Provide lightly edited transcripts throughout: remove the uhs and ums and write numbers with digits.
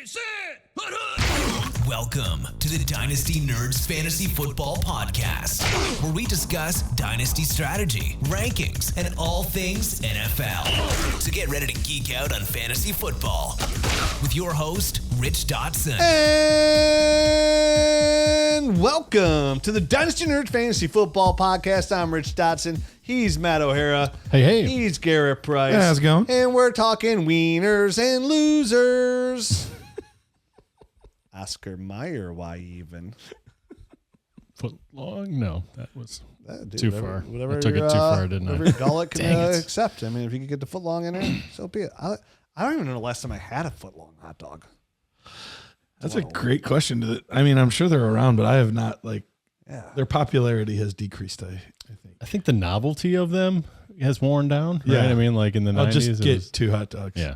Sit! Welcome to the Dynasty Nerds Fantasy Football Podcast, where we discuss Dynasty strategy, rankings, and all things NFL. So get ready to geek out on fantasy football with your host, Rich Dotson. And welcome to the Dynasty Nerds Fantasy Football Podcast. I'm Rich Dotson. He's Matt O'Hara. Hey. He's Garrett Price. Yeah, how's it going? And we're talking wieners and losers. Oscar Mayer, why even? Foot long? No, that was Dude, too far. I took it too far, didn't I? Whatever gullet can accept. I mean, if you could get the foot long in there, so be it. I don't even know the last time I had a foot long hot dog. That's a great question. I mean, I'm sure they're around, but I have not, their popularity has decreased, I think. I think the novelty of them has worn down. Right? Yeah. I mean, like in the 90s. I'll just get 2 hot dogs. Yeah.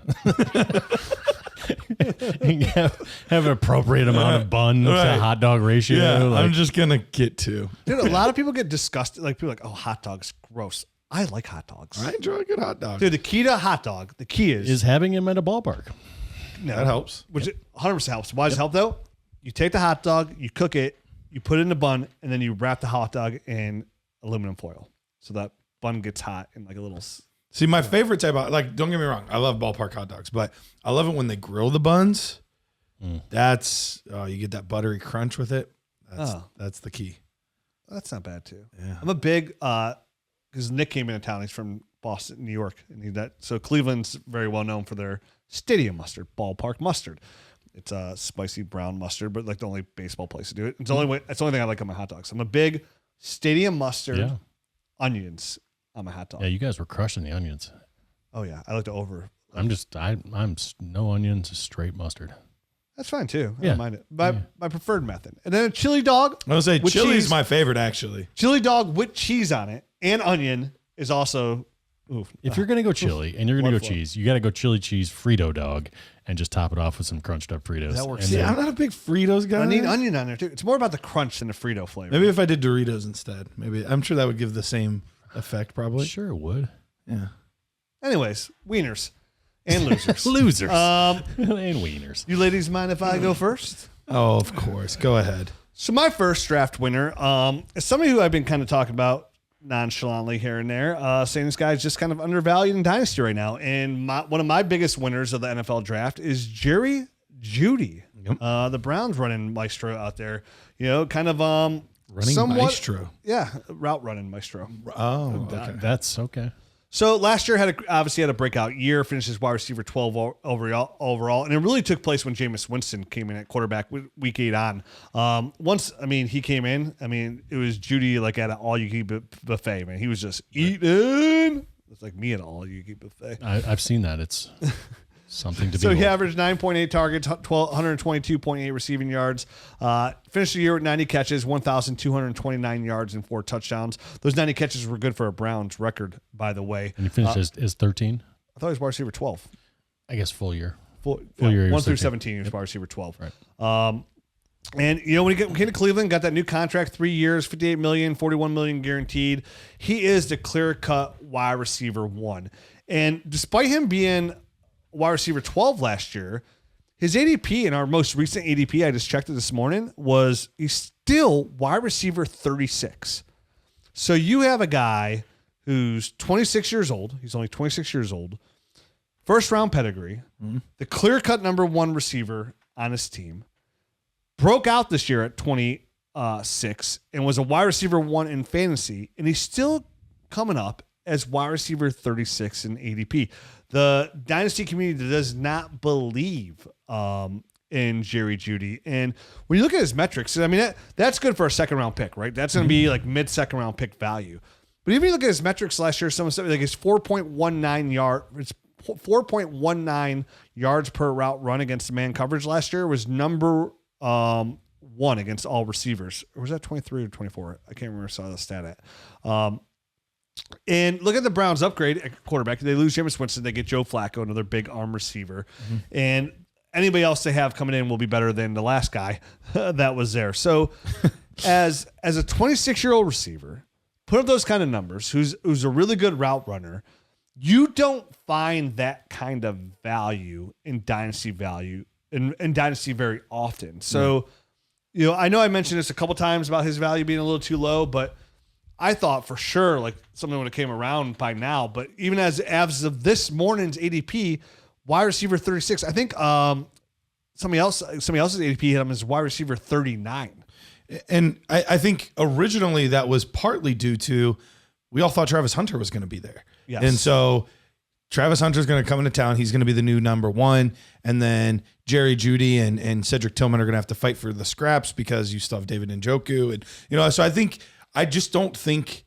have an appropriate amount of bun to hot dog ratio. Yeah, like, I'm just going to get 2. Dude, a lot of people get disgusted. Like, people are like, oh, hot dogs, gross. I like hot dogs. I enjoy a good hot dog. Dude, the key to a hot dog, the key is having him at a ballpark. No, that helps. Which 100% helps. Why does it help, though? You take the hot dog, you cook it, you put it in the bun, and then you wrap the hot dog in aluminum foil. So that bun gets hot in like a little... See, my favorite type of, don't get me wrong, I love ballpark hot dogs, but I love it when they grill the buns. That's, you get that buttery crunch with it. That's the key. That's not bad, too. Yeah. I'm a big... because Nick came into town. He's from Boston, New York. So Cleveland's very well known for their stadium mustard, ballpark mustard. It's a spicy brown mustard, but like the only baseball place to do it. It's the only way. It's the only thing I like on my hot dogs. I'm a big stadium mustard, onions on my hot dog. Yeah, you guys were crushing the onions. Oh yeah, I like to over. I'm no onions, just straight mustard. That's fine too. I Yeah. don't mind it. My preferred method. And then a chili dog. I would say with chili's cheese. my favorite, actually. Chili dog with cheese on it and onion is also. If you're going to go chili and you're going to go cheese, you got to go chili cheese Frito dog and just top it off with some crunched up Fritos. That works. And See, then- I'm not a big Fritos guy. I need onion on there too. It's more about the crunch than the Frito flavor. Maybe if I did Doritos instead. Maybe. I'm sure that would give the same effect, probably. Sure it would. Yeah. Anyways, wieners and losers. Losers. Um, and wieners. You ladies mind if I go first? Oh, of course. Go ahead. So my first draft winner is somebody who I've been kind of talking about nonchalantly here and there, saying this guy's just kind of undervalued in Dynasty right now. And one of my biggest winners of the NFL draft is Jeudy. Yep. The Browns running maestro out there, kind of Running maestro. Yeah, route running maestro. Oh, okay. That's okay. So last year obviously had a breakout year, finished as wide receiver 12 overall, and it really took place when Jameis Winston came in at quarterback week 8 on. Once he came in, it was Jeudy like at an all-you-can-eat buffet, man. He was just eating. It's like me at an all-you-can-eat buffet. I've seen that. It's something to be. So he averaged 9.8 targets, 122.8 receiving yards. Finished the year with 90 catches, 1,229 yards, and 4 touchdowns. Those 90 catches were good for a Browns record, by the way. And he finished as 13? I thought he was wide receiver 12. I guess full year. Full year. 1 through 13. 17, he was wide receiver 12. Right. And when he came to Cleveland, got that new contract, 3 years, $58 million, $41 million guaranteed. He is the clear-cut wide receiver 1. And despite him being wide receiver 12 last year, his ADP in our most recent ADP, I just checked it this morning, he's still wide receiver 36. So you have a guy who's 26 years old. He's only 26 years old. First round pedigree, the clear-cut number 1 receiver on his team. Broke out this year at 26 and was a wide receiver 1 in fantasy, and he's still coming up as wide receiver 36 in ADP. The Dynasty community does not believe in Jeudy. And when you look at his metrics, that's good for a second-round pick, right? That's going to be like mid-second-round pick value. But even you look at his metrics last year, some of like his 4.19 yards per route run against man coverage last year was number 1 against all receivers. Or was that 23 or 24? I can't remember. I saw the stat at. And look at the Browns upgrade at quarterback. They lose Jameis Winston. They get Joe Flacco, another big arm receiver. And anybody else they have coming in will be better than the last guy that was there. So as a 26-year-old receiver, put up those kind of numbers, who's a really good route runner, you don't find that kind of value in dynasty value in Dynasty very often. So, I know I mentioned this a couple times about his value being a little too low, but I thought for sure like something would have came around by now. But even as of this morning's ADP, wide receiver 36, I think somebody else's ADP hit him as wide receiver 39. And I think originally that was partly due to we all thought Travis Hunter was going to be there. Yes. And so Travis Hunter's going to come into town. He's going to be the new number one. And then Jeudy and Cedric Tillman are going to have to fight for the scraps because you still have David Njoku. And, so I just don't think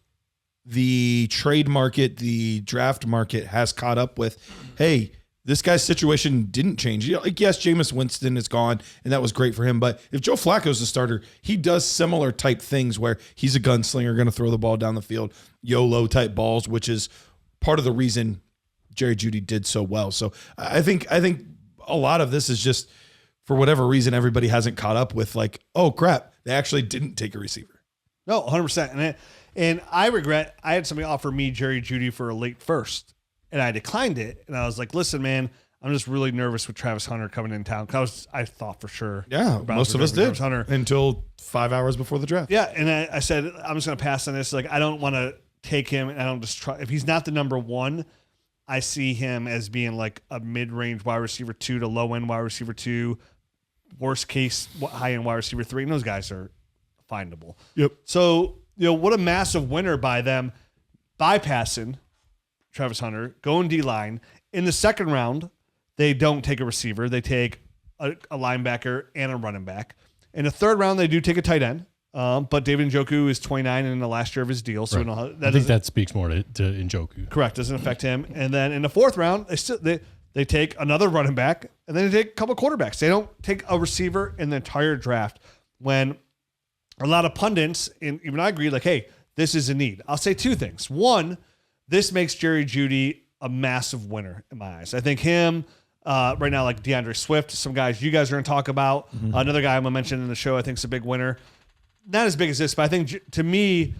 the trade market, the draft market has caught up with, hey, this guy's situation didn't change. Yes, Jameis Winston is gone, and that was great for him. But if Joe Flacco's the starter, he does similar type things where he's a gunslinger, going to throw the ball down the field, YOLO type balls, which is part of the reason Jerry Jeudy did so well. So I think a lot of this is just for whatever reason everybody hasn't caught up with. Like, oh crap, they actually didn't take a receiver. No, 100%. And I regret I had somebody offer me Jerry Jeudy for a late first, and I declined it. And I was like, listen, man, I'm just really nervous with Travis Hunter coming in town. Cause I thought for sure. Yeah, most of us did Hunter until 5 hours before the draft. Yeah, and I said I'm just going to pass on this. Like I don't want to take him, and I don't just try. If he's not the number one, I see him as being like a mid-range wide receiver 2 to low-end wide receiver 2, worst case high-end wide receiver 3. And those guys are findable. Yep. So what a massive winner by them bypassing Travis Hunter, going D-line. In the second round, they don't take a receiver. They take a linebacker and a running back. In the third round, they do take a tight end. But David Njoku is 29 in the last year of his deal. So right. I think that speaks more to Njoku. Correct. Doesn't affect him. And then in the fourth round, they take another running back, and then they take a couple quarterbacks. They don't take a receiver in the entire draft when a lot of pundits, and even I agree, like, hey, this is a need. I'll say two things. One, this makes Jerry Jeudy a massive winner in my eyes. I think him right now, like DeAndre Swift, some guys you guys are going to talk about. Mm-hmm. Another guy I'm going to mention in the show I think is a big winner. Not as big as this, but I think to me,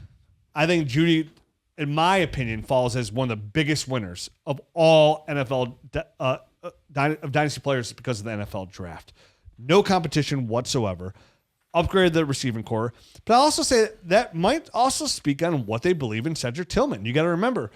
I think Jeudy, in my opinion, falls as one of the biggest winners of all NFL of dynasty players because of the NFL draft. No competition whatsoever. Upgraded the receiving core. But I also say that might also speak on what they believe in Cedric Tillman. You got to remember,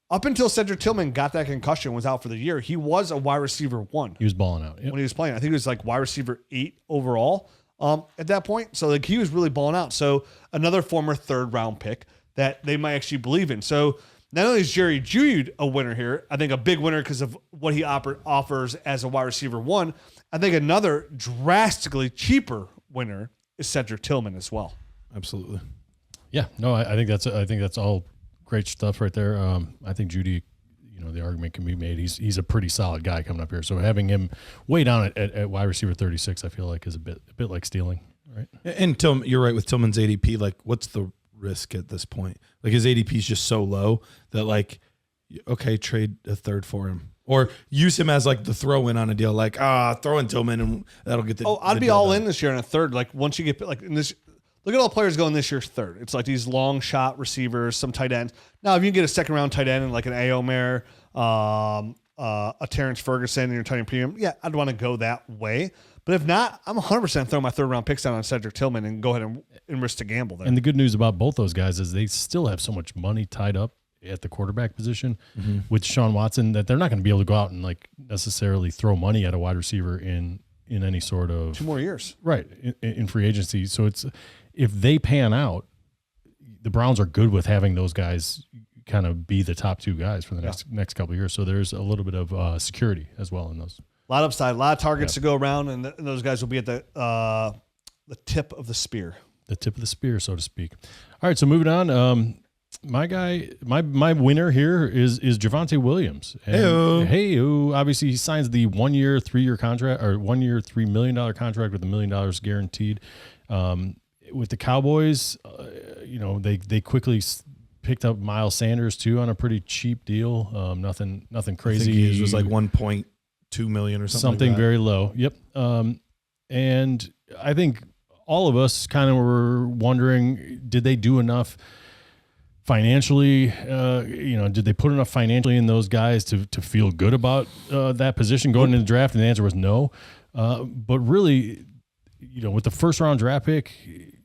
up until Cedric Tillman got that concussion, was out for the year, he was a wide receiver 1. He was balling out. Yep. When he was playing. I think he was like wide receiver 8 overall at that point. So like he was really balling out. So another former third round pick that they might actually believe in. So not only is Jerry Jeudy a winner here, I think a big winner because of what he offers as a wide receiver 1. I think another drastically cheaper winner is Cedric Tillman as well. Absolutely. Yeah, no, I think that's all great stuff right there. I think Jeudy, the argument can be made. He's a pretty solid guy coming up here. So having him way down at wide receiver 36, I feel like is a bit like stealing, right? And Tillman, you're right with Tillman's ADP. Like, what's the risk at this point? Like his ADP is just so low that like, okay, trade a third for him. Or use him as like the throw in on a deal, like throw in Tillman and that'll get the. Oh, I'd be all in this year in a third. Like once you get like in this, look at all players going this year's third. It's like these long shot receivers, some tight ends. Now, if you can get a second round tight end and like an Aomer, a Terrence Ferguson, and you're tight end premium, yeah, I'd want to go that way. But if not, I'm 100% throwing my third round picks down on Cedric Tillman and go ahead and risk to gamble there. And the good news about both those guys is they still have so much money tied up at the quarterback position with Sean Watson that they're not going to be able to go out and like necessarily throw money at a wide receiver in any sort of 2 more years, right? In free agency. So it's, if they pan out, the Browns are good with having those guys kind of be the top 2 guys for the next couple of years. So there's a little bit of security as well in those. A lot of upside, a lot of targets to go around, and those guys will be at the tip of the spear. The tip of the spear, so to speak. All right, so moving on. My guy, my winner here is Javonte Williams. Hey, obviously he signs the 1 year, 3 year contract, or 1 year, $3 million contract with $1 million guaranteed. With the Cowboys, they quickly picked up Miles Sanders too on a pretty cheap deal. Nothing crazy. I think his was like 1.2 million or something. Like very low. Yep. And I think all of us kind of were wondering, did they do enough financially? Did they put enough financially in those guys to feel good about that position going into the draft? And the answer was no. But really, with the first round draft pick,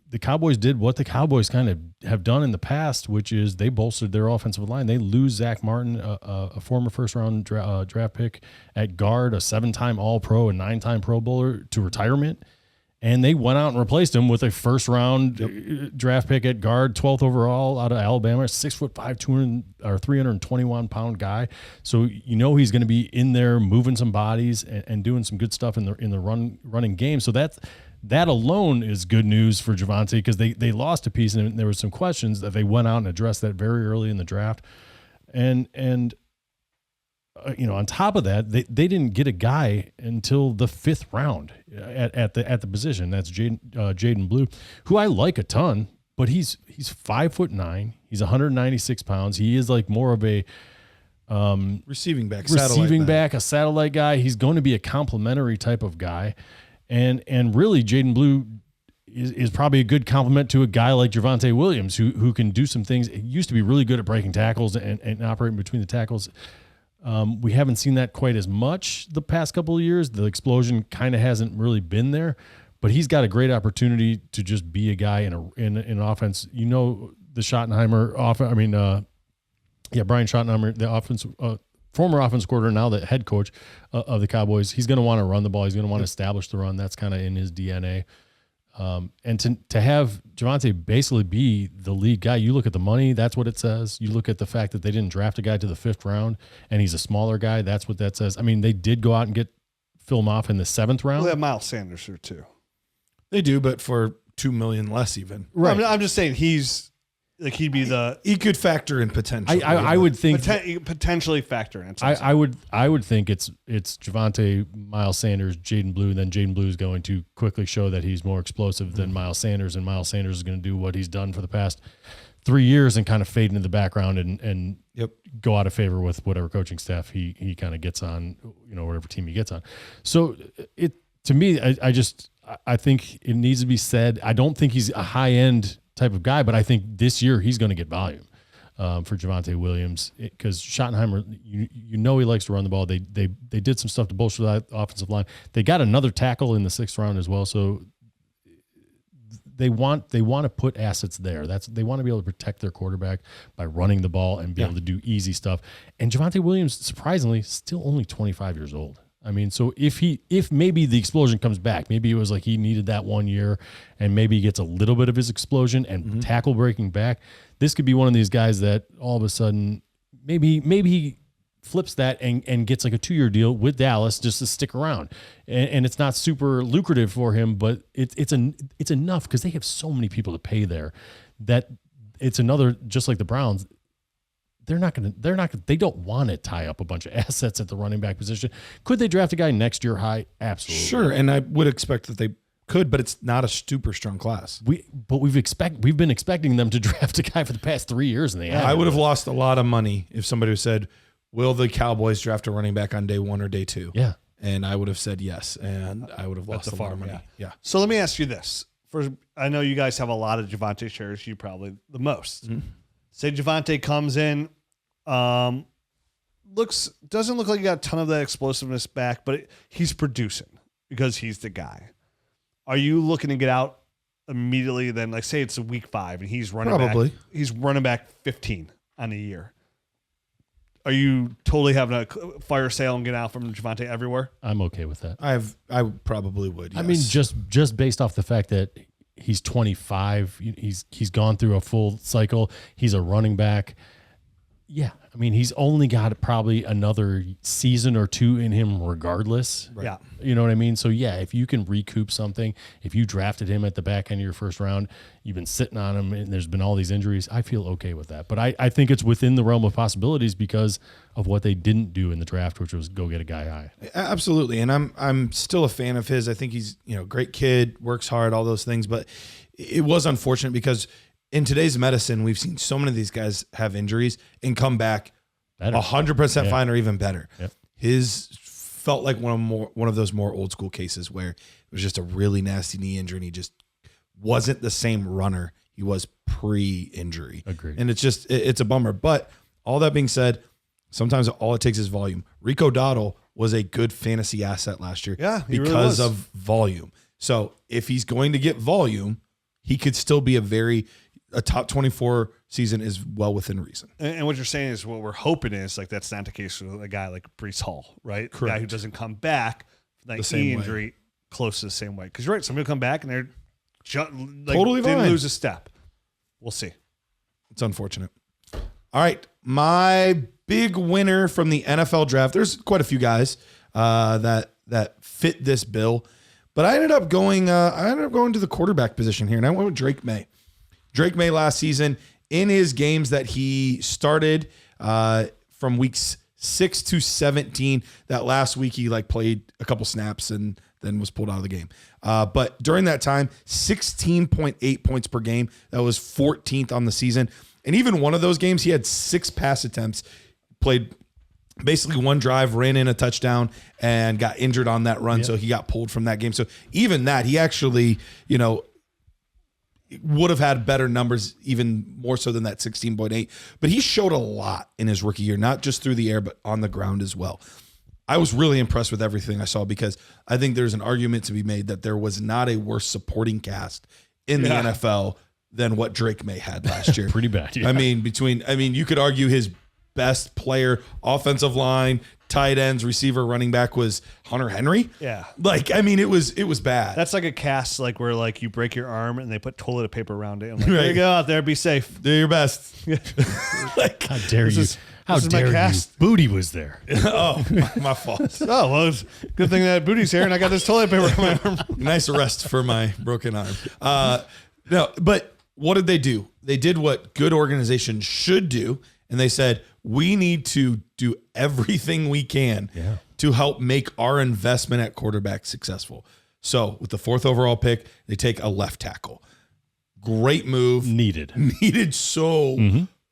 the Cowboys did what the Cowboys kind of have done in the past, which is they bolstered their offensive line. They lose Zach Martin, a former first-round draft pick at guard, a 7-time All-Pro, a 9-time Pro Bowler, to retirement. And they went out and replaced him with a first-round draft pick at guard, 12th overall out of Alabama, 6'5", 321-pound guy. So he's going to be in there moving some bodies and doing some good stuff in the running game. So that alone is good news for Javonte, because they lost a piece, and there were some questions that they went out and addressed that very early in the draft. And on top of that, they didn't get a guy until the 5th round at the position. That's Jaden Blue, who I like a ton, but he's 5'9", he's 196 pounds. He is like more of a receiving back, a satellite guy. He's going to be a complimentary type of guy. And really, Jaden Blue is probably a good compliment to a guy like Javonte Williams, who can do some things. He used to be really good at breaking tackles and operating between the tackles. We haven't seen that quite as much the past couple of years. The explosion kind of hasn't really been there, but he's got a great opportunity to just be a guy in an offense. The Schottenheimer offense. Brian Schottenheimer, the offense. Former offense coordinator, now the head coach of the Cowboys. He's going to want to run the ball. He's going to want to establish the run. That's kind of in his DNA. And to have Javonte basically be the lead guy, you look at the money, that's what it says. You look at the fact that they didn't draft a guy to the 5th round, and he's a smaller guy. That's what that says. I mean, they did go out and get Phil Moff in the 7th round. They have Miles Sanders here too. They do, but for $2 million less even. Right. I'm just saying he'd be he could factor in potential. I would think potentially factor in. I would think it's Javonte, Miles Sanders, Jaden Blue, and then Jaden Blue is going to quickly show that he's more explosive than Miles Sanders, and Miles Sanders is going to do what he's done for the past 3 years and kind of fade into the background and go out of favor with whatever coaching staff he kind of gets on, whatever team he gets on. So to me, I think it needs to be said. I don't think he's a high end type of guy, but I think this year he's going to get volume for Javonte Williams, because Schottenheimer, he likes to run the ball. They did some stuff to bolster that offensive line. They got another tackle in the 6th round as well, so they want to put assets there. They want to be able to protect their quarterback by running the ball and be able to do easy stuff. And Javonte Williams, surprisingly, still only 25 years old. I mean, so if maybe the explosion comes back, maybe it was like he needed that 1 year, and maybe he gets a little bit of his explosion and tackle breaking back. This could be one of these guys that all of a sudden maybe he flips that and gets like a 2-year deal with Dallas just to stick around. And it's not super lucrative for him, but it's enough, because they have so many people to pay there that it's another, just like the Browns. They don't want to tie up a bunch of assets at the running back position. Could they draft a guy next year high? Absolutely. Sure. And I would expect that they could, but it's not a super strong class. We've been expecting them to draft a guy for the past 3 years, and they haven't. I would have lost a lot of money if somebody said, will the Cowboys draft a running back on day 1 or day 2? Yeah. And I would have said yes, and I would have lost a lot of money. Yeah. So let me ask you this. First, I know you guys have a lot of Javonte shares, you probably the most. Mm-hmm. Say Javonte comes in, doesn't look like he got a ton of that explosiveness back, but he's producing because he's the guy. Are you looking to get out immediately then? Like, say it's a week 5 and he's running back. He's running back 15 on a year. Are you totally having a fire sale and get out from Javonte everywhere? I'm okay with that. I probably would. Yes. I mean, just based off the fact that he's 25, he's gone through a full cycle. He's a running back. Yeah, I mean, he's only got probably another season or 2 in him regardless. Right. Yeah. You know what I mean? So, yeah, if you can recoup something, if you drafted him at the back end of your first round, you've been sitting on him, and there's been all these injuries, I feel okay with that. But I think it's within the realm of possibilities because of what they didn't do in the draft, which was go get a guy high. Absolutely, and I'm still a fan of his. I think he's great kid, works hard, all those things. But it was unfortunate because in today's medicine, we've seen so many of these guys have injuries and come back 100% fine or even better. Yep. His felt like one of those more old school cases where it was just a really nasty knee injury and he just wasn't the same runner he was pre-injury. Agreed. And it's a bummer. But all that being said, sometimes all it takes is volume. Rico Dowdle was a good fantasy asset last year. Yeah, he really because was. of volume. So if he's going to get volume, he could still be a top 24 season is well within reason. And what you're saying is what we're hoping is like that's not the case with a guy like Breece Hall, right? Correct. A guy who doesn't come back from that The same knee way. injury close to the same way. Because you're right, somebody will come back and they're Totally didn't fine. lose a step. We'll see. It's unfortunate. All right. My big winner from the NFL draft. There's quite a few guys that fit this bill, but I ended up going to the quarterback position here, and I went with Drake Maye. Drake Maye last season in his games that he started from weeks 6 to 17. That last week he played a couple snaps and then was pulled out of the game. But during that time, 16.8 points per game. That was 14th on the season. And even one of those games, he had 6 pass attempts, played basically one drive, ran in a touchdown, and got injured on that run. Yep. So he got pulled from that game. So even that, he actually, would have had better numbers, even more so than that 16.8. But he showed a lot in his rookie year, not just through the air, but on the ground as well. I was really impressed with everything I saw because I think there's an argument to be made that there was not a worse supporting cast in the NFL than what Drake Maye had last year. Pretty bad. Yeah. I mean, you could argue his best player, offensive line, tight ends, receiver, running back was Hunter Henry. Yeah. It was bad. That's like a cast where you break your arm and they put toilet paper around it and here you go out there, be safe. Do your best. How dare you? How dare you? Booty was there. Oh, my fault. Oh, well, it's a good thing that Booty's here and I got this toilet paper on my arm. Nice rest for my broken arm. No, but what did they do? They did what good organizations should do. And they said, we need to do everything we can to help make our investment at quarterback successful. So with the 4th overall pick, they take a left tackle. Great move. Needed so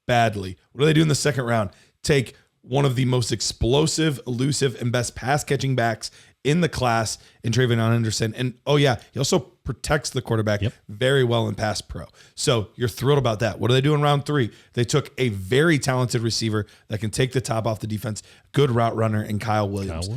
badly. What do they do in the 2nd round? Take one of the most explosive, elusive, and best pass-catching backs in the class in Trayvon Henderson. And, he also protects the quarterback very well in pass pro. So you're thrilled about that. What do they do in round 3? They took a very talented receiver that can take the top off the defense, good route runner, and Kyle Williams.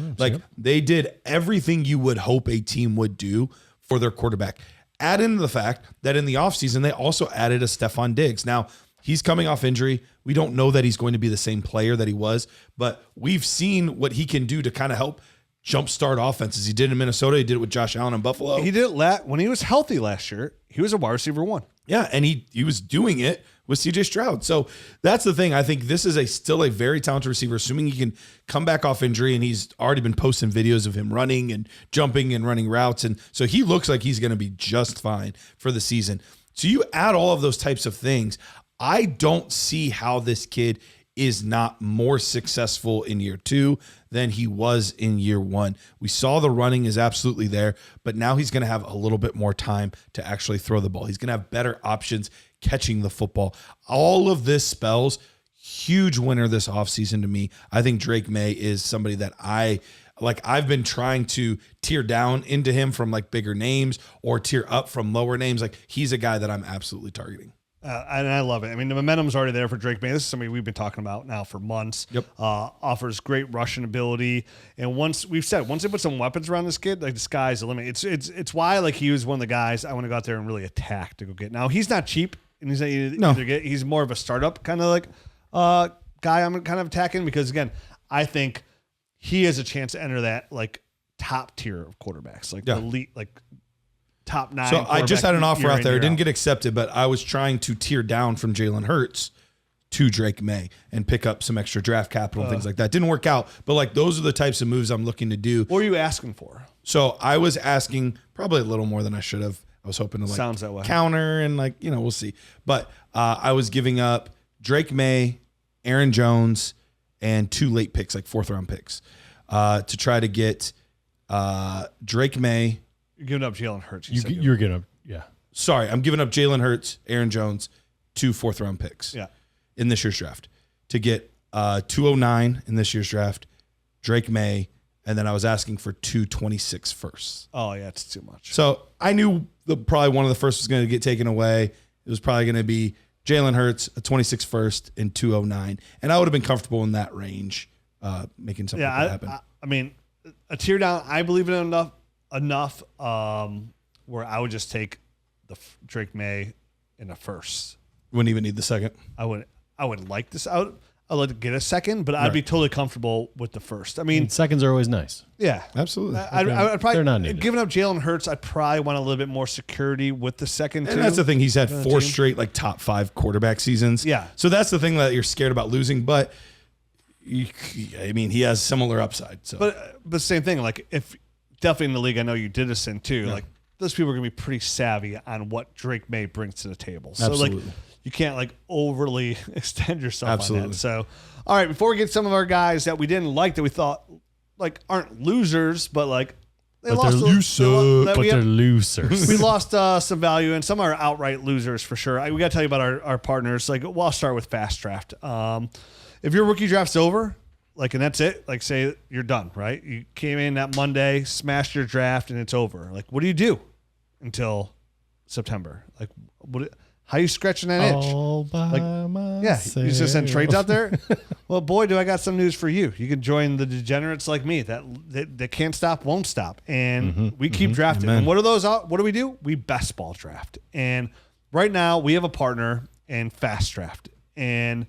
They did everything you would hope a team would do for their quarterback. Add into the fact that in the offseason, they also added a Stephon Diggs. Now, he's coming off injury. We don't know that he's going to be the same player that he was, but we've seen what he can do to kind of help jumpstart offenses. He did in Minnesota. He did it with Josh Allen in Buffalo. He did it when he was healthy last year. He was a wide receiver 1. Yeah, and he was doing it with CJ Stroud. So that's the thing. I think this is still a very talented receiver, assuming he can come back off injury, and he's already been posting videos of him running and jumping and running routes. And so he looks like he's going to be just fine for the season. So you add all of those types of things. I don't see how this kid is not more successful in year 2 than he was in year 1. We saw the running is absolutely there, but now he's going to have a little bit more time to actually throw the ball. He's going to have better options catching the football. All of this spells huge winner this offseason to me. I think Drake Maye is somebody that I've been trying to tier down into him from bigger names or tier up from lower names. He's a guy that I'm absolutely targeting. And I love it. I mean, the momentum's already there for Drake Maye. This is somebody we've been talking about now for months. Yep. Offers great rushing ability. And once they put some weapons around this kid, the sky's the limit. It's why he was one of the guys I want to go out there and really attack to go get. Now, he's not cheap, and he's not he's more of a startup kind of guy I'm kind of attacking because, again, I think he has a chance to enter that top tier of quarterbacks, elite, top 9. So I just had an offer out there. It didn't get accepted, but I was trying to tier down from Jalen Hurts to Drake Maye and pick up some extra draft capital and things like that. Didn't work out, but those are the types of moves I'm looking to do. What are you asking for? So I was asking probably a little more than I should have. I was hoping to Sounds that way. counter and we'll see. But I was giving up Drake Maye, Aaron Jones, and 2 late picks, 4th round picks, to try to get Drake Maye. You're giving up Jalen Hurts. You're going to, Sorry, I'm giving up Jalen Hurts, Aaron Jones, 2 4th round picks in this year's draft to get 209 in this year's draft, Drake Maye, and then I was asking for 226 firsts. Oh, yeah, it's too much. So I knew probably one of the first was going to get taken away. It was probably going to be Jalen Hurts, a 26 first, and 209. And I would have been comfortable in that range, making something like that happen. I mean, a tier down, I believe in enough where I would just take the Drake Maye in the first. Wouldn't even need the second. I would like this out. I'd like to get a second, but I'd be totally comfortable with the first. I mean, seconds are always nice. Yeah, absolutely. I'd probably, they're not needed. Giving up Jalen Hurts, I'd probably want a little bit more security with the second. And that's the thing. He's had 4 straight like top 5 quarterback seasons. Yeah. So that's the thing that you're scared about losing. But I mean, he has similar upside. So, but same thing. Like if definitely in the league, I know you did this in too. Yeah. Like those people are gonna be pretty savvy on what Drake Maye brings to the table. So absolutely. Like you can't like overly extend yourself on that. So all right, before we get some of our guys that we didn't like that we thought like aren't losers, but like they're losers. We lost some value, and some are outright losers for sure. We got to tell you about our partners. Like, well, I'll start with Fastdraft. If your rookie draft's over, like, and that's it, like, say you're done, right? You came in that Monday, smashed your draft, and it's over. Like, what do you do until September? Like, how are you scratching that itch? All by myself. Yeah, you just send trades out there. Well, boy, do I got some news for you. You can join the degenerates like me that can't stop, won't stop, and we keep drafting. Amen. And what are those? What do we do? We best ball draft. And right now we have a partner in Fastdraft, and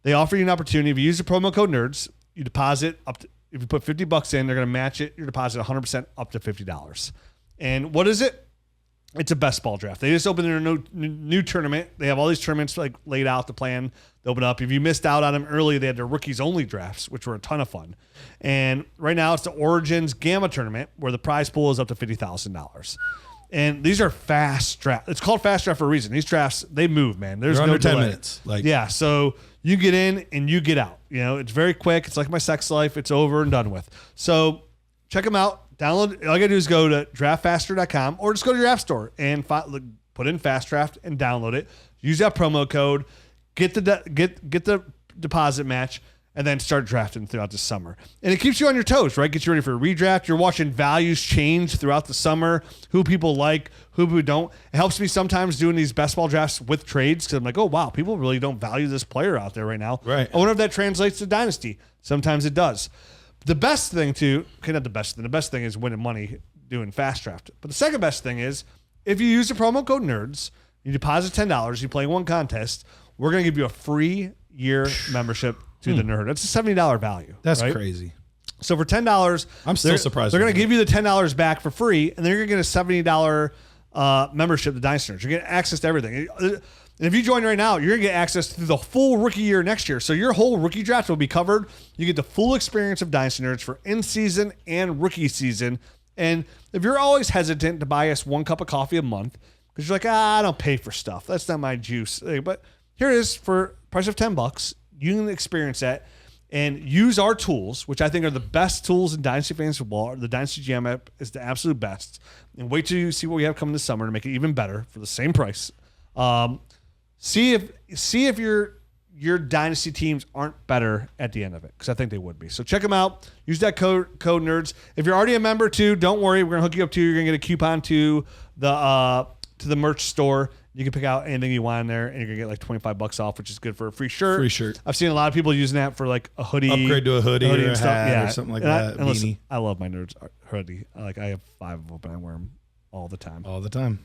they offer you an opportunity. If you use the promo code NERDS, you deposit up to, if you put $50 in, they're going to match it. Your deposit 100% up to $50. And what is it? It's a best ball draft. They just opened their new tournament. They have all these tournaments like laid out, the plan to open up. If you missed out on them early, they had their rookies only drafts, which were a ton of fun. And right now it's the Origins Gamma tournament where the prize pool is up to $50,000. And these are fast draft. It's called fast draft for a reason. These drafts, they move, man. There's They're no under 10 delay. minutes. Like, yeah, so you get in and you get out. You know, it's very quick. It's like my sex life. It's over and done with. So check them out. Download. All you gotta do is go to draftfaster.com or just go to your app store and put in Fast Draft and download it. Use that promo code. Get the deposit match and then start drafting throughout the summer. And it keeps you on your toes, right? Gets you ready for a redraft. You're watching values change throughout the summer. Who people like, who people don't. It helps me sometimes doing these best ball drafts with trades because I'm like, oh wow, people really don't value this player out there right now. Right. I wonder if that translates to Dynasty. Sometimes it does. The best thing not the best thing. The best thing is winning money doing Fast Draft. But the second best thing is if you use the promo code NERDS, you deposit $10, you play one contest, we're going to give you a free year membership to the Nerd. That's a $70 value. That's right? crazy. So for $10, I'm still surprised. They're going to give you the $10 back for free, and then you're going to get a $70 membership to Dynasty Nerds. You're getting access to everything. And if you join right now, you're going to get access to the full rookie year next year. So your whole rookie draft will be covered. You get the full experience of Dynasty Nerds for in-season and rookie season. And if you're always hesitant to buy us one cup of coffee a month, because you're like, I don't pay for stuff. That's not my juice. But here it is for price of $10. You can experience that and use our tools, which I think are the best tools in Dynasty Fantasy Football. The Dynasty GM app is the absolute best. And wait till you see what we have coming this summer to make it even better for the same price. See if your Dynasty teams aren't better at the end of it, because I think they would be. So check them out. Use that code NERDS. If you're already a member too, don't worry. We're gonna hook you up too. You're gonna get a coupon to the merch store. You can pick out anything you want in there, and you're gonna get like $25 off, which is good for a free shirt. Free shirt. I've seen a lot of people using that for like a hoodie, Upgrade to a hoodie or a and stuff. hat or something like that. And listen, Beanie. I love my Nerds hoodie. I have 5 of them, and I wear them all the time. All the time.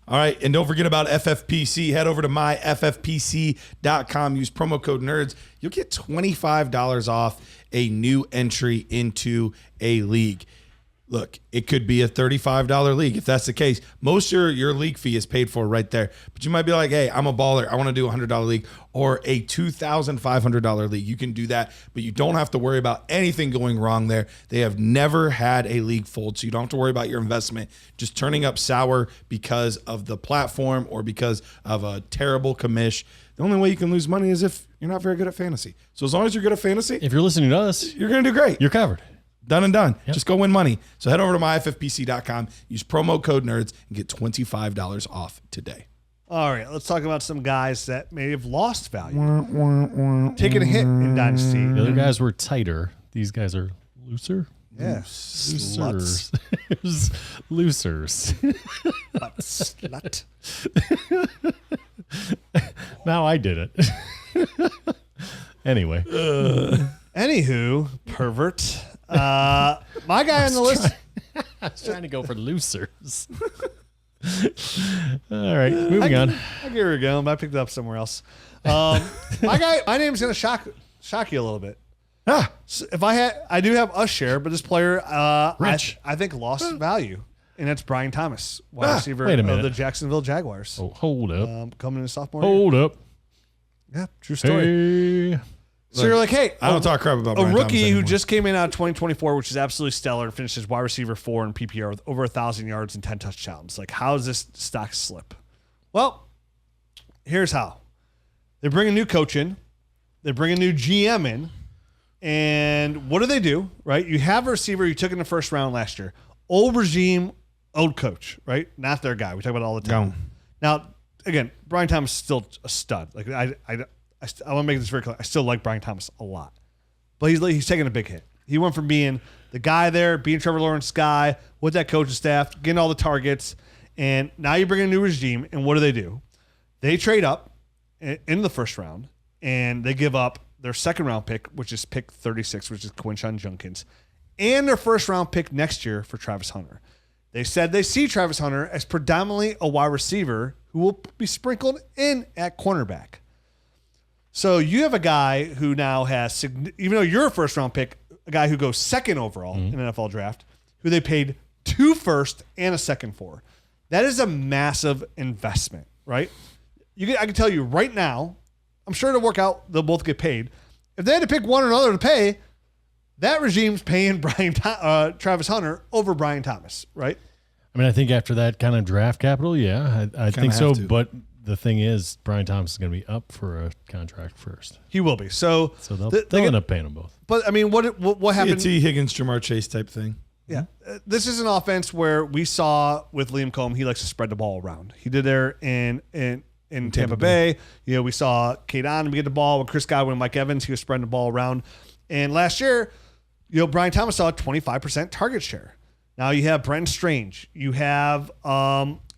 All right, and don't forget about FFPC. Head over to myffpc.com. Use promo code NERDS. You'll get $25 off a new entry into a league. Look, it could be a $35 league. If that's the case, most of your league fee is paid for right there. But you might be like, hey, I'm a baller. I want to do a $100 league or a $2,500 league. You can do that, but you don't have to worry about anything going wrong there. They have never had a league fold, so you don't have to worry about your investment just turning up sour because of the platform or because of a terrible commish. The only way you can lose money is if you're not very good at fantasy. So as long as you're good at fantasy, If you're listening to us, you're going to do great. you're covered. Done and done. Yep. Just go win money. So head over to myffpc.com, use promo code NERDS, and get $25 off today. All right, let's talk about some guys that may have lost value, taking a hit in Dynasty. The other guys were tighter. These guys are looser. Yeah, Loosers. Losers. Slut. Now I did it. Anyway. Anywho, pervert. My guy on the list. I was trying to go for losers. All right, moving on. I get where you're going, but I picked it up somewhere else. My name's gonna shock you a little bit. So I do have a share, but this player, Rich. I think lost value, and that's Brian Thomas, wide receiver wait a of minute. the Jacksonville Jaguars. Oh, hold up. Coming in sophomore year. Hold up. Yeah, true story. Hey. So you're like, hey, I don't talk crap about a Brian rookie Thomas who anymore. just came in out of 2024, which is absolutely stellar, and finishes wide receiver 4 in PPR with over 1,000 yards and 10 touchdowns. Like, how does this stock slip? Well, here's how. They bring a new coach in. They bring a new GM in. And what do? Right? You have a receiver you took in the first round last year. Old regime, old coach, right? Not their guy. We talk about it all the time. Gone. Now, again, Brian Thomas is still a stud. Like I want to make this very clear. I still like Brian Thomas a lot, but he's taking a big hit. He went from being the guy there, being Trevor Lawrence's guy with that coaching staff, getting all the targets, and now you bring in a new regime. And what do? They trade up in the first round, and they give up their second round pick, which is pick 36, which is Quinshon Judkins, and their first round pick next year for Travis Hunter. They said they see Travis Hunter as predominantly a wide receiver who will be sprinkled in at cornerback. So you have a guy who now has, even though you're a first round pick, a guy who goes second overall in an NFL draft, who they paid 2 first and a second for. That is a massive investment, right? I can tell you right now, I'm sure it'll work out. They'll both get paid. If they had to pick one or another to pay, that regime's paying Travis Hunter over Brian Thomas, right? I mean, I think after that kind of draft capital, yeah, I think so. to. But the thing is, Brian Thomas is going to be up for a contract first. He will be. So they'll end up paying them both. But, I mean, what happened? T. Higgins, Jamar Chase type thing. Yeah. This is an offense where we saw with Liam Cohen, he likes to spread the ball around. He did there in Tampa Bay. You know, we saw Kate Otten get the ball with Chris Godwin and Mike Evans. He was spreading the ball around. And last year, you know, Brian Thomas saw a 25% target share. Now you have Brent Strange. You have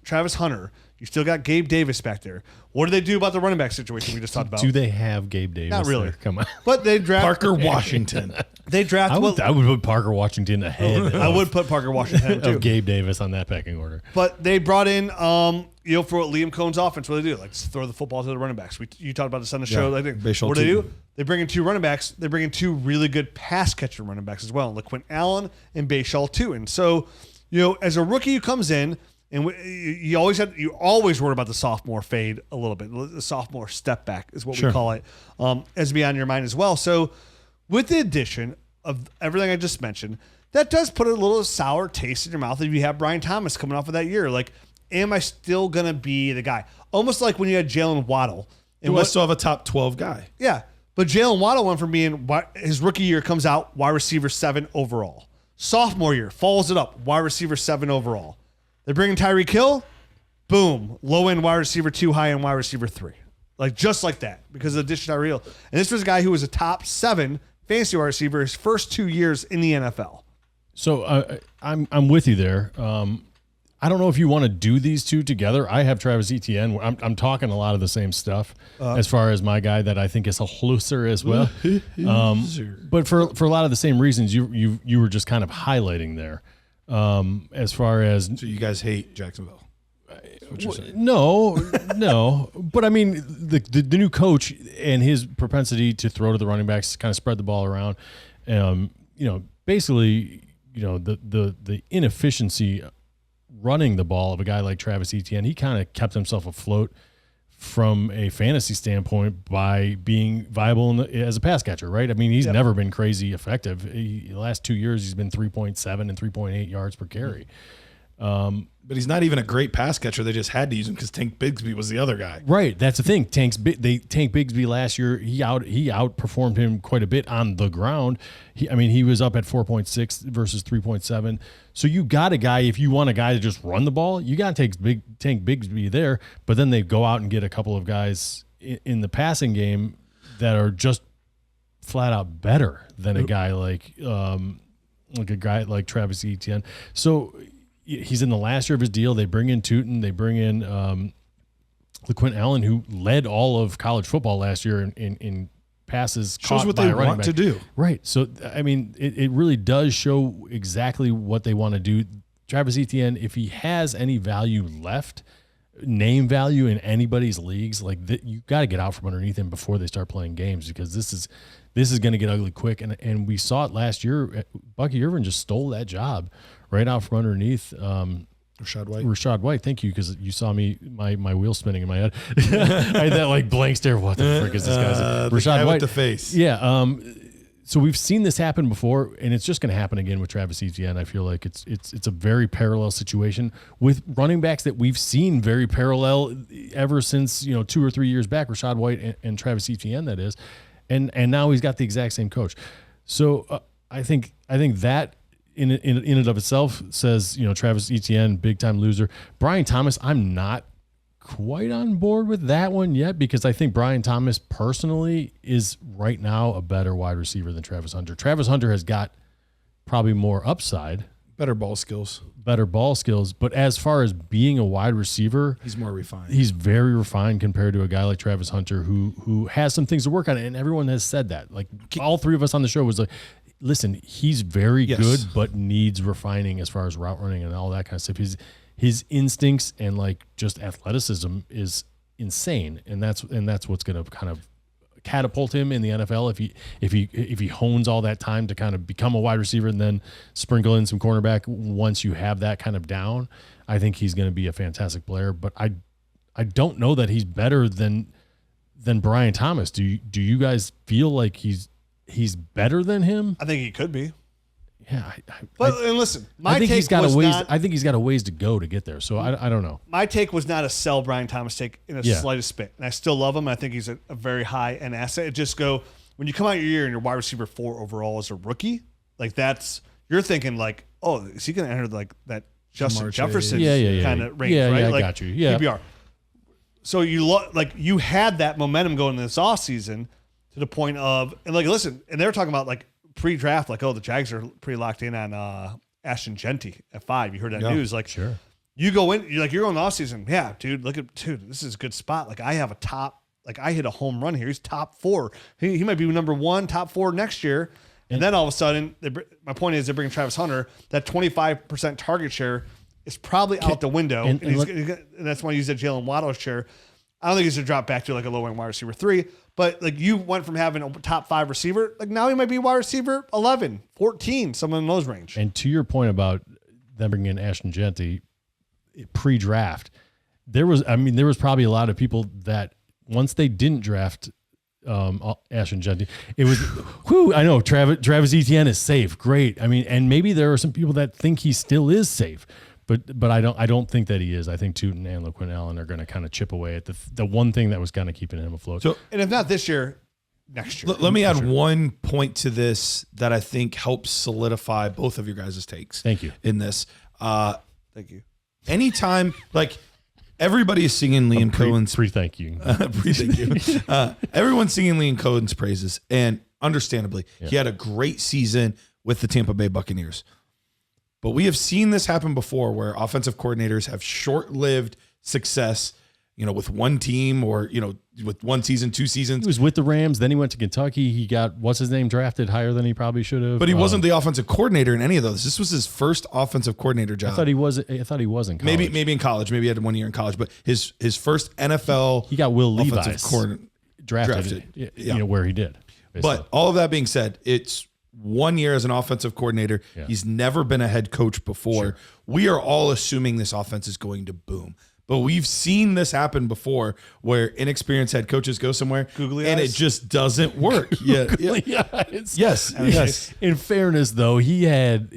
Travis Hunter. You still got Gabe Davis back there. What do they do about the running back situation we just talked about? Do they have Gabe Davis? Not really. There? Come on. But they draft Parker Washington. They draft. I would put Parker Washington ahead. I would put Parker Washington too. of Gabe Davis on that pecking order. But they brought in, you know, for Liam Cohen's offense, what do they do? Like throw the football to the running backs. You talked about this on the show. I think. What do they do? They bring in 2 running backs. They bring in 2 really good pass catcher running backs as well, LaQuint Allen and Bayshall too. And so, you know, as a rookie who comes in, and you always worry about the sophomore fade a little bit. The sophomore step back is what we call it, as be on your mind as well. So with the addition of everything I just mentioned, that does put a little sour taste in your mouth if you have Brian Thomas coming off of that year. Like, am I still going to be the guy? Almost like when you had Jalen Waddle. And I still have a top 12 guy. Yeah. But Jalen Waddle went from being, his rookie year comes out, wide receiver 7 overall. Sophomore year, follows it up, wide receiver 7 overall. They bring in Tyreek Hill, boom, low end wide receiver 2, high end wide receiver 3. Like just like that, because of the addition of Tyreek Hill. And this was a guy who was a top 7 fantasy wide receiver his first 2 years in the NFL. So I'm with you there. I don't know if you want to do these two together. I have Travis Etienne. I'm talking a lot of the same stuff as far as my guy that I think is a loser as well. But for a lot of the same reasons you were just kind of highlighting there. As far as so you guys hate Jacksonville. No. But I mean, the new coach and his propensity to throw to the running backs, kind of spread the ball around. You know, basically, you know, the inefficiency running the ball of a guy like Travis Etienne, he kind of kept himself afloat from a fantasy standpoint by being viable as a pass catcher, right? I mean, he's never been crazy effective. The last 2 years, he's been 3.7 and 3.8 yards per carry. But he's not even a great pass catcher. They just had to use him because Tank Bigsby was the other guy. Right. That's the thing. Tank Bigsby last year, he outperformed him quite a bit on the ground. He was up at 4.6 versus 3.7. So you got a guy, if you want a guy to just run the ball, you got to take Tank Bigsby there. But then they go out and get a couple of guys in the passing game that are just flat out better than a guy like Travis Etienne. So he's in the last year of his deal. They bring in Tootin. They bring in LaQuint Allen, who led all of college football last year in passes Shows caught what by they a running want back. to do. Right. So, I mean, it really does show exactly what they want to do. Travis Etienne, if he has any value left, name value in anybody's leagues, like you got to get out from underneath him before they start playing games, because this is going to get ugly quick. And we saw it last year. Bucky Irvin just stole that job right out from underneath Rashad White. Thank you, because you saw my wheel spinning in my head. I had that like blank stare. What the frick is this guy's Rashad White with the face? Yeah. So we've seen this happen before, and it's just going to happen again with Travis Etienne. I feel like it's a very parallel situation with running backs that we've seen very parallel ever since 2 or 3 years back. Rashad White and Travis Etienne, that is, and now he's got the exact same coach. So I think that in and of itself says Travis Etienne, big time loser. Brian Thomas, I'm not quite on board with that one yet, because I think Brian Thomas personally is right now a better wide receiver than Travis Hunter. Travis Hunter has got probably more upside, Better ball skills. But as far as being a wide receiver, He's more refined. he's very refined compared to a guy like Travis Hunter who has some things to work on. And everyone has said that. Like all three of us on the show was like, listen, he's very good, but needs refining as far as route running and all that kind of stuff. His instincts and like just athleticism is insane, and that's what's going to kind of catapult him in the NFL if he hones all that time to kind of become a wide receiver and then sprinkle in some cornerback once you have that kind of down. I think he's going to be a fantastic player, but I don't know that he's better than Brian Thomas. Do you guys feel like he's better than him? I think he could be. Yeah, And listen, I think he's got a ways to go to get there. So I don't know. My take was not a sell Brian Thomas take in a slightest bit, and I still love him. I think he's a very high end asset. It just when you come out your year and you're wide receiver 4 overall as a rookie, like you're thinking like, oh, is he going to enter like that Justin Jefferson kind of range? Yeah, right? yeah, I like, got you. Yeah, PPR. So you had that momentum going into this offseason to the point of, and like listen, and they were talking about like pre-draft, like, oh, the Jags are pretty locked in on Ashton Genty at 5. You heard that news. Like, sure. You go in, you're going the offseason. Yeah, dude, this is a good spot. Like, I hit a home run here. He's top 4. He might be number 1, top 4 next year. And then all of a sudden, my point is they're bringing Travis Hunter. That 25% target share is probably out the window. And that's why I use that Jalen Waddle share. I don't think he's going to drop back to like a low-end wide receiver 3. But like you went from having a top 5 receiver, like now he might be wide receiver 11, 14, somewhere in those range. And to your point about them bringing in Ashton Genty pre-draft, there was probably a lot of people that once they didn't draft Ashton Genty, it was, I know Travis Etienne is safe, great. I mean, and maybe there are some people that think he still is safe. But I don't think that he is. I think Tootin and LaQuinn Allen are going to kind of chip away at the one thing that was kind of keeping him afloat. So, and if not this year, next year. Let me add one point to this that I think helps solidify both of your guys' takes. Thank you. In this. Thank you. Anytime, like, everybody is singing Liam Cohen's... Pre-thank you. Pre-thank you. Everyone's singing Liam Cohen's praises, and understandably, he had a great season with the Tampa Bay Buccaneers. But we have seen this happen before where offensive coordinators have short-lived success, with one team or, with one season, 2 seasons. He was with the Rams. Then he went to Kentucky. He got, drafted higher than he probably should have. But he wasn't the offensive coordinator in any of those. This was his first offensive coordinator job. I thought he was in college. Maybe in college. Maybe he had 1 year in college. But his first NFL. He got Will Levis drafted. Where he did. Basically. But all of that being said, it's 1 year as an offensive coordinator. Yeah. He's never been a head coach before. Sure. We are all assuming this offense is going to boom. But we've seen this happen before where inexperienced head coaches go somewhere and it just doesn't work. Yes. In fairness, though, he had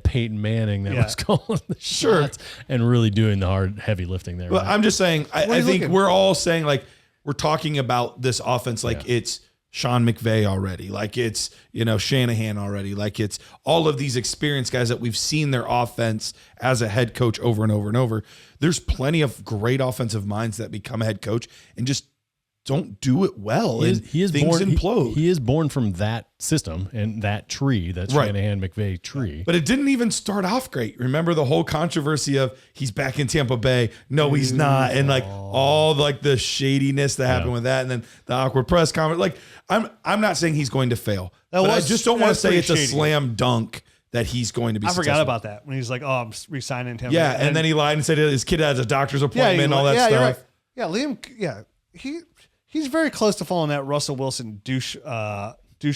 Peyton Manning that was calling the shots and really doing the heavy lifting there. Well, right? I'm just saying, I think we're all saying, like, we're talking about this offense like it's Sean McVay already, like it's, Shanahan already, like it's all of these experienced guys that we've seen their offense as a head coach over and over and over. There's plenty of great offensive minds that become a head coach and just don't do it well. He is things born, implode. He is born from that system and that tree, that Shanahan McVay tree. But it didn't even start off great. Remember the whole controversy of he's back in Tampa Bay. No, he's not. And like all like the shadiness that happened with that. And then the awkward press conference. Like I'm not saying he's going to fail. But I just don't want to say it's a slam dunk that he's going to be successful. I forgot about that when he's like, oh, I'm resigning him. Yeah. And then he lied and said his kid has a doctor's appointment and all that stuff. You're right. Yeah, Liam, he's very close to following that Russell Wilson douche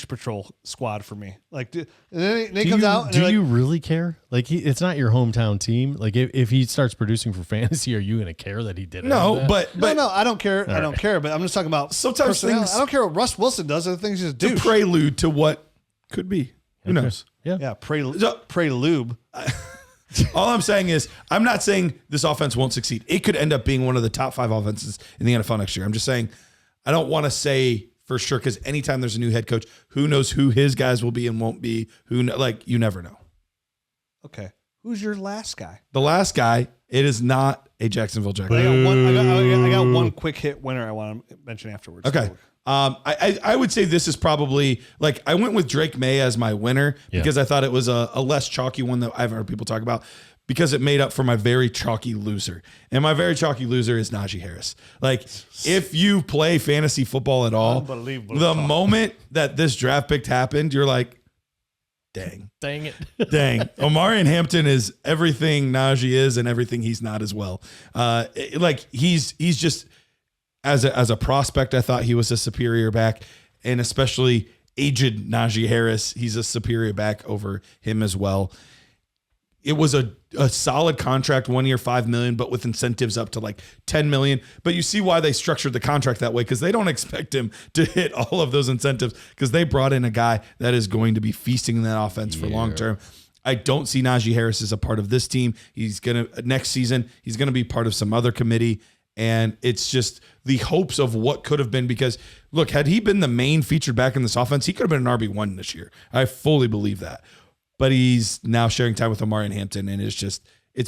patrol squad for me. Like, and then he comes out. And do you really care? Like, it's not your hometown team. Like, if he starts producing for fantasy, are you going to care that he did it? No, but no, I don't care. I don't care. But I'm just talking about sometimes things. I don't care what Russ Wilson does. Other things just do. Prelude to what could be. Who knows? Yeah. Prelude. All I'm saying is, I'm not saying this offense won't succeed. It could end up being one of the top 5 offenses in the NFL next year. I'm just saying, I don't want to say for sure because anytime there's a new head coach, who knows who his guys will be and won't be? You never know. Okay, who's your last guy? The last guy, it is not a Jacksonville Jaguar. I got one quick hit winner I want to mention afterwards. Okay. I would say this is probably like I went with Drake Maye as my winner because I thought it was a less chalky one that I've heard people talk about because it made up for my very chalky loser. And my very chalky loser is Najee Harris. Like if you play fantasy football at all, the moment that this draft pick happened, you're like, dang it. Dang. Omarion Hampton is everything Najee is and everything he's not as well. He's just as a prospect, I thought he was a superior back, and especially aged Najee Harris, he's a superior back over him as well. It was a solid contract, 1 year, $5 million, but with incentives up to like $10 million. But you see why they structured the contract that way, because they don't expect him to hit all of those incentives because they brought in a guy that is going to be feasting in that offense for long term. I don't see Najee Harris as a part of this team. Next season, he's going to be part of some other committee. And it's just the hopes of what could have been, because look, had he been the main featured back in this offense, he could have been an RB1 this year. I fully believe that. But he's now sharing time with Omarion Hampton, and it's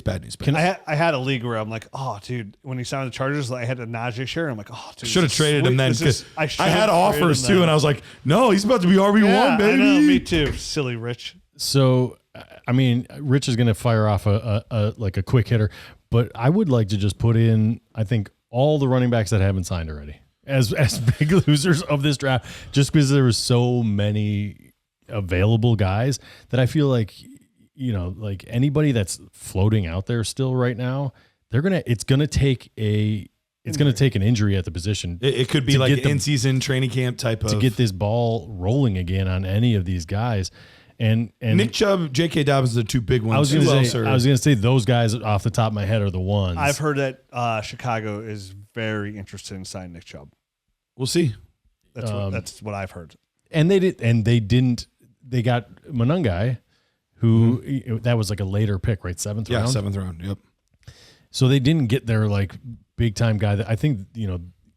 bad news. I had a league where I'm like, oh, dude, when he signed the Chargers, I had a Najee share. I'm like, oh, dude. Should have traded him then, because I had offers too, and I was like, no, he's about to be RB1, baby. I know, me too. Silly Rich. So, I mean, Rich is going to fire off a quick hitter, but I would like to just put in, I think, all the running backs that haven't signed already as big losers of this draft, just because there were so many available guys that I feel like, like anybody that's floating out there still right now, it's gonna take an injury at the position. It could be like an in-season training camp type of, to get this ball rolling again on any of these guys. And Nick Chubb, J.K. Dobbins are the two big ones. I was going to say those guys off the top of my head are the ones. I've heard that Chicago is very interested in signing Nick Chubb. We'll see. That's what I've heard. And they got Monangai, who that was like a later pick, right? 7th round. Yeah, 7th round. Yep. So they didn't get their like big time guy that I think,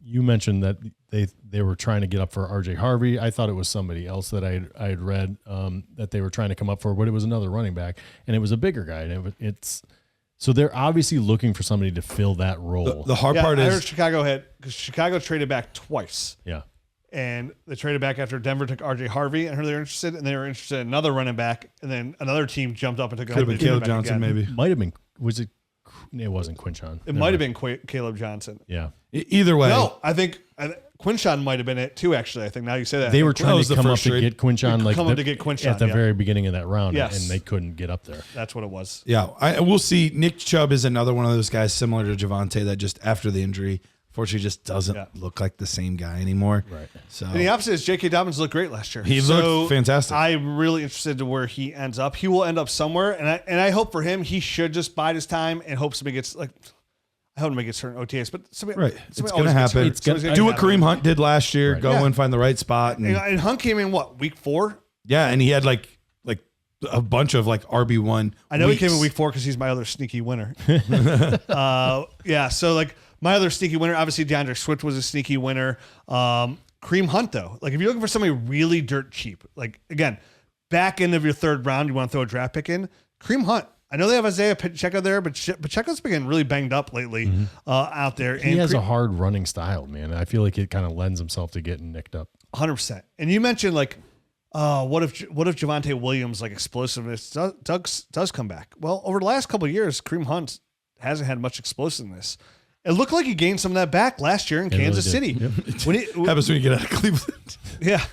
you mentioned that they were trying to get up for RJ Harvey. I thought it was somebody else that I had read that they were trying to come up for, but it was another running back, and it was a bigger guy. And so they're obviously looking for somebody to fill that role. The hard part I is heard Chicago traded back twice. Yeah. And they traded back after Denver took RJ Harvey, and I heard they were interested, and they were interested in another running back, and then another team jumped up and took. Could have been Caleb Johnson, maybe. Might have been. Was it? It wasn't Quinshon. It might have been Caleb Johnson. Yeah. Either way. No, I think Quinshon might have been it too, actually. I think now you say that. They were trying to come up to get Quinshon at the yeah. very beginning of that round, and they couldn't get up there. That's what it was. Yeah. We'll see. Nick Chubb is another one of those guys similar to Javonte that just after the injury, fortunately, just doesn't look like the same guy anymore. Right. So and the opposite is J.K. Dobbins looked great last year. He looked fantastic. I'm really interested to where he ends up. He will end up somewhere, and I hope for him he should just bide his time and hope somebody gets like. I hope somebody gets certain OTAs, but somebody it's going to happen. Do what Kareem Hunt did last year. Right. Go and find the right spot. And Hunt came in week 4? Yeah, and he had like a bunch of like RB1. I know he came in week 4 because he's my other sneaky winner. So like. My other sneaky winner, obviously DeAndre Swift was a sneaky winner. Kareem Hunt, though. Like, if you're looking for somebody really dirt cheap, like, again, back end of your 3rd round, you want to throw a draft pick in, Kareem Hunt, I know they have Isaiah Pacheco there, but Pacheco's been getting really banged up lately out there. He has a hard running style, man. I feel like it kind of lends himself to getting nicked up. 100%. And you mentioned like, what if Javonte Williams like explosiveness does come back? Well, over the last couple of years, Kareem Hunt hasn't had much explosiveness. It looked like he gained some of that back last year in Kansas City. Yep. Happens when you get out of Cleveland. Yeah.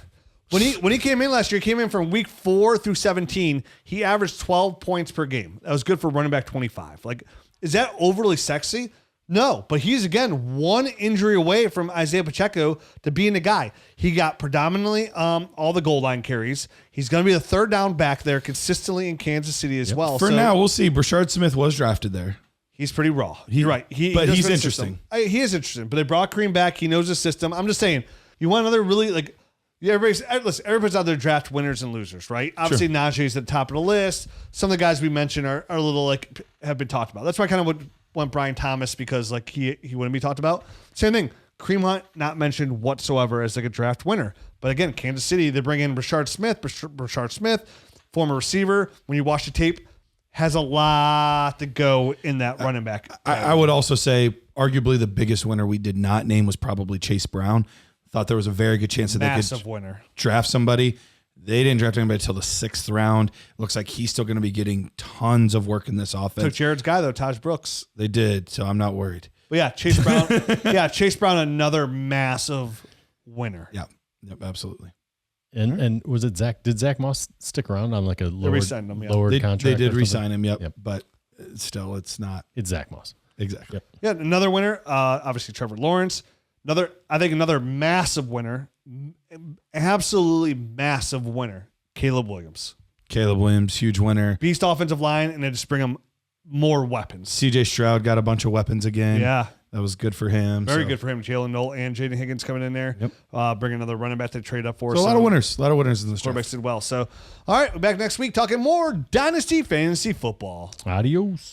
When he came in last year, he came in from week 4 through 17. He averaged 12 points per game. That was good for running back 25. Like, is that overly sexy? No, but he's, again, one injury away from Isaiah Pacheco to being the guy. He got predominantly all the goal line carries. He's going to be the third down back there consistently in Kansas City as well. For now, we'll see. Brashard Smith was drafted there. He's pretty raw. You're right. But he's interesting. He is interesting. But they brought Kareem back. He knows the system. I'm just saying, you want another really, like, yeah, everybody's out there draft winners and losers, right? Obviously, sure. Najee's at the top of the list. Some of the guys we mentioned are a little, like, have been talked about. That's why I kind of would want Brian Thomas because, like, he wouldn't be talked about. Same thing. Kareem Hunt, not mentioned whatsoever as, like, a draft winner. But, again, Kansas City, they bring in Brashard Smith, former receiver. When you watch the tape, has a lot to go in that running back. I would also say arguably the biggest winner we did not name was probably Chase Brown. Thought there was a very good chance that they could draft somebody. They didn't draft anybody until the 6th round. Looks like he's still going to be getting tons of work in this offense. Took Jared's guy, though, Taj Brooks. They did, so I'm not worried. But yeah, Chase Brown. Chase Brown, another massive winner. Yep, absolutely. And was it Zach? Did Zach Moss stick around on like a lowered contract? They did re-sign him. Yep. But still, it's not. It's Zach Moss. Exactly. Yep. Yeah, another winner. Obviously, Trevor Lawrence. Another massive winner. Absolutely massive winner. Caleb Williams, huge winner. Beast offensive line, and they just bring him more weapons. CJ Stroud got a bunch of weapons again. Yeah. That was good for him. Very good for him. Jalen Noel and Jaden Higgins coming in there. Yep. Bring another running back to trade up for. So a lot of winners. A lot of winners in this draft. Quarterbacks did well. So, all right, we're back next week talking more Dynasty Fantasy Football. Adios.